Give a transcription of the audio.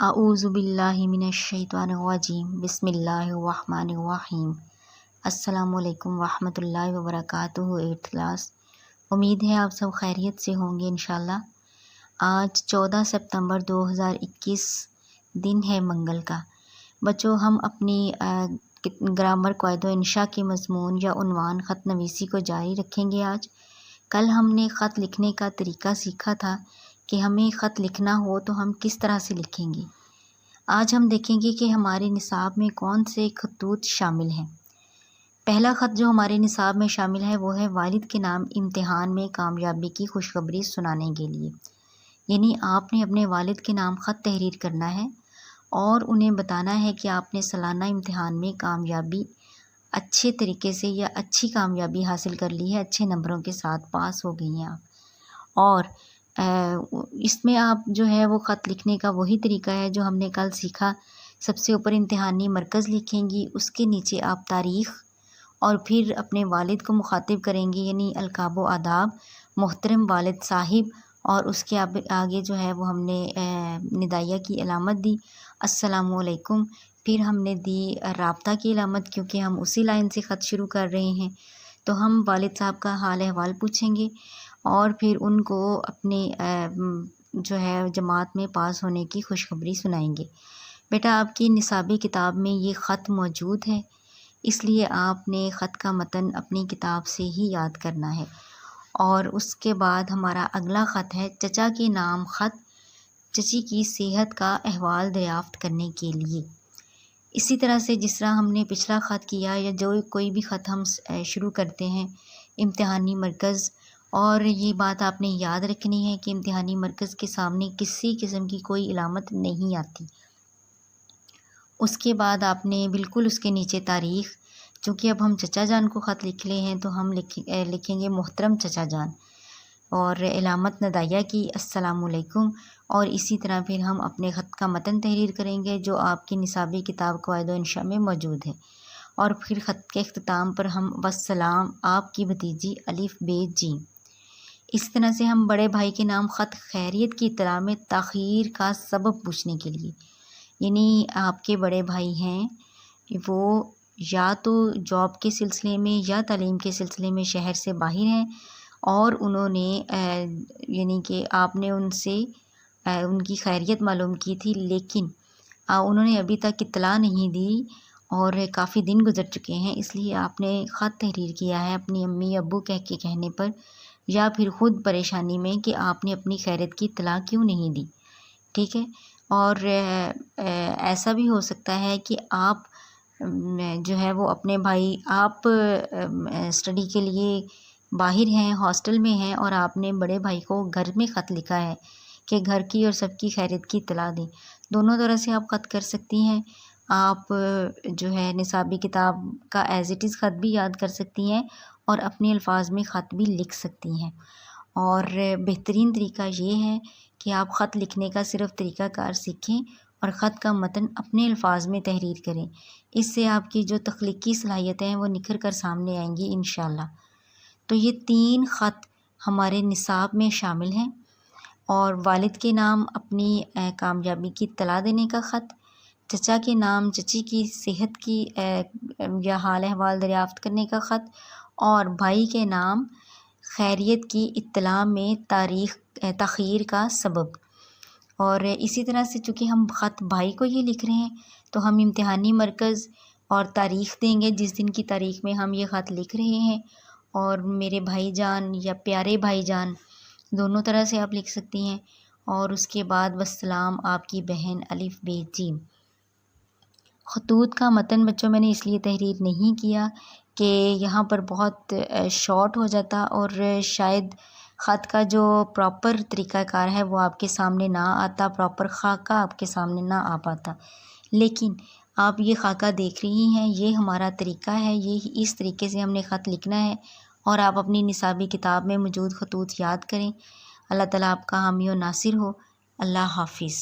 اعوذ باللہ من الشیطان الرجیم بسم اللہ الرحمن الرحیم۔ السلام علیکم ورحمۃ اللہ وبرکاتہ۔ 8th کلاس، امید ہے آپ سب خیریت سے ہوں گے انشاءاللہ۔ آج 14 ستمبر 2021 دن ہے منگل کا۔ بچوں، ہم اپنی گرامر قواعد و انشاء کے مضمون یا عنوان خط نویسی کو جاری رکھیں گے۔ آج کل ہم نے خط لکھنے کا طریقہ سیکھا تھا کہ ہمیں خط لکھنا ہو تو ہم کس طرح سے لکھیں گے۔ آج ہم دیکھیں گے کہ ہمارے نصاب میں کون سے خطوط شامل ہیں۔ پہلا خط جو ہمارے نصاب میں شامل ہے وہ ہے والد کے نام امتحان میں کامیابی کی خوشخبری سنانے کے لیے۔ یعنی آپ نے اپنے والد کے نام خط تحریر کرنا ہے اور انہیں بتانا ہے کہ آپ نے سالانہ امتحان میں کامیابی اچھے طریقے سے یا اچھی کامیابی حاصل کر لی ہے، اچھے نمبروں کے ساتھ پاس ہو گئی ہیں آپ۔ اور اس میں آپ جو ہے وہ خط لکھنے کا وہی طریقہ ہے جو ہم نے کل سیکھا۔ سب سے اوپر امتحانی مرکز لکھیں گی، اس کے نیچے آپ تاریخ اور پھر اپنے والد کو مخاطب کریں گے، یعنی القاب و آداب، محترم والد صاحب، اور اس کے آگے جو ہے وہ ہم نے ندائیہ کی علامت دی السلام علیکم، پھر ہم نے دی رابطہ کی علامت، کیونکہ ہم اسی لائن سے خط شروع کر رہے ہیں تو ہم والد صاحب کا حال احوال پوچھیں گے اور پھر ان کو اپنے جو ہے جماعت میں پاس ہونے کی خوشخبری سنائیں گے۔ بیٹا، آپ کی نصابی کتاب میں یہ خط موجود ہے، اس لیے آپ نے خط کا متن اپنی کتاب سے ہی یاد کرنا ہے۔ اور اس کے بعد ہمارا اگلا خط ہے چچا کے نام خط چچی کی صحت کا احوال دریافت کرنے کے لیے۔ اسی طرح سے جس طرح ہم نے پچھلا خط کیا یا جو کوئی بھی خط ہم شروع کرتے ہیں، امتحانی مرکز، اور یہ بات آپ نے یاد رکھنی ہے کہ امتحانی مرکز کے سامنے کسی قسم کی کوئی علامت نہیں آتی۔ اس کے بعد آپ نے بالکل اس کے نیچے تاریخ، چونکہ اب ہم چچا جان کو خط لکھ لے ہیں تو ہم لکھیں گے محترم چچا جان، اور علامت ندائیہ کی السلام علیکم، اور اسی طرح پھر ہم اپنے خط کا متن تحریر کریں گے جو آپ کی نصابی کتاب قواعد و انشاء میں موجود ہے۔ اور پھر خط کے اختتام پر ہم والسلام آپ کی بھتیجی الف ب ج۔ اس طرح سے ہم بڑے بھائی کے نام خط خیریت کی اطلاع میں تاخیر کا سبب پوچھنے کے لیے، یعنی آپ کے بڑے بھائی ہیں وہ یا تو جاب کے سلسلے میں یا تعلیم کے سلسلے میں شہر سے باہر ہیں، اور انہوں نے یعنی کہ آپ نے ان سے ان کی خیریت معلوم کی تھی، لیکن انہوں نے ابھی تک اطلاع نہیں دی اور کافی دن گزر چکے ہیں، اس لیے آپ نے خط تحریر کیا ہے اپنی امی ابو کے کہنے پر یا پھر خود پریشانی میں کہ آپ نے اپنی خیریت کی اطلاع کیوں نہیں دی۔ ٹھیک ہے، اور ایسا بھی ہو سکتا ہے کہ آپ جو ہے وہ اپنے بھائی، آپ اسٹڈی کے لیے باہر ہیں، ہاسٹل میں ہیں، اور آپ نے بڑے بھائی کو گھر میں خط لکھا ہے کہ گھر کی اور سب کی خیریت کی اطلاع دیں۔ دونوں طرح سے آپ خط کر سکتی ہیں۔ آپ جو ہے نصابی کتاب کا ایز اٹ از خط بھی یاد کر سکتی ہیں اور اپنے الفاظ میں خط بھی لکھ سکتی ہیں۔ اور بہترین طریقہ یہ ہے کہ آپ خط لکھنے کا صرف طریقہ کار سیکھیں اور خط کا متن اپنے الفاظ میں تحریر کریں۔ اس سے آپ کی جو تخلیقی صلاحیتیں ہیں وہ نکھر کر سامنے آئیں گی انشاءاللہ۔ تو یہ 3 خط ہمارے نصاب میں شامل ہیں، اور والد کے نام اپنی کامیابی کی اطلاع دینے کا خط، چچا کے نام چچی کی صحت کی یا حال احوال دریافت کرنے کا خط، اور بھائی کے نام خیریت کی اطلاع میں تاخیر کا سبب۔ اور اسی طرح سے چونکہ ہم خط بھائی کو یہ لکھ رہے ہیں تو ہم امتحانی مرکز اور تاریخ دیں گے جس دن کی تاریخ میں ہم یہ خط لکھ رہے ہیں، اور میرے بھائی جان یا پیارے بھائی جان دونوں طرح سے آپ لکھ سکتی ہیں، اور اس کے بعد والسلام آپ کی بہن الف ب ج۔ خطوط کا متن بچوں میں نے اس لیے تحریر نہیں کیا کہ یہاں پر بہت شارٹ ہو جاتا اور شاید خط کا جو پراپر طریقہ کار ہے وہ آپ کے سامنے نہ آتا، پراپر خاکہ آپ کے سامنے نہ آ پاتا۔ لیکن آپ یہ خاکہ دیکھ رہی ہیں، یہ ہمارا طریقہ ہے، یہ اس طریقے سے ہم نے خط لکھنا ہے، اور آپ اپنی نصابی کتاب میں موجود خطوط یاد کریں۔ اللہ تعالیٰ آپ کا حامی و ناصر ہو۔ اللہ حافظ۔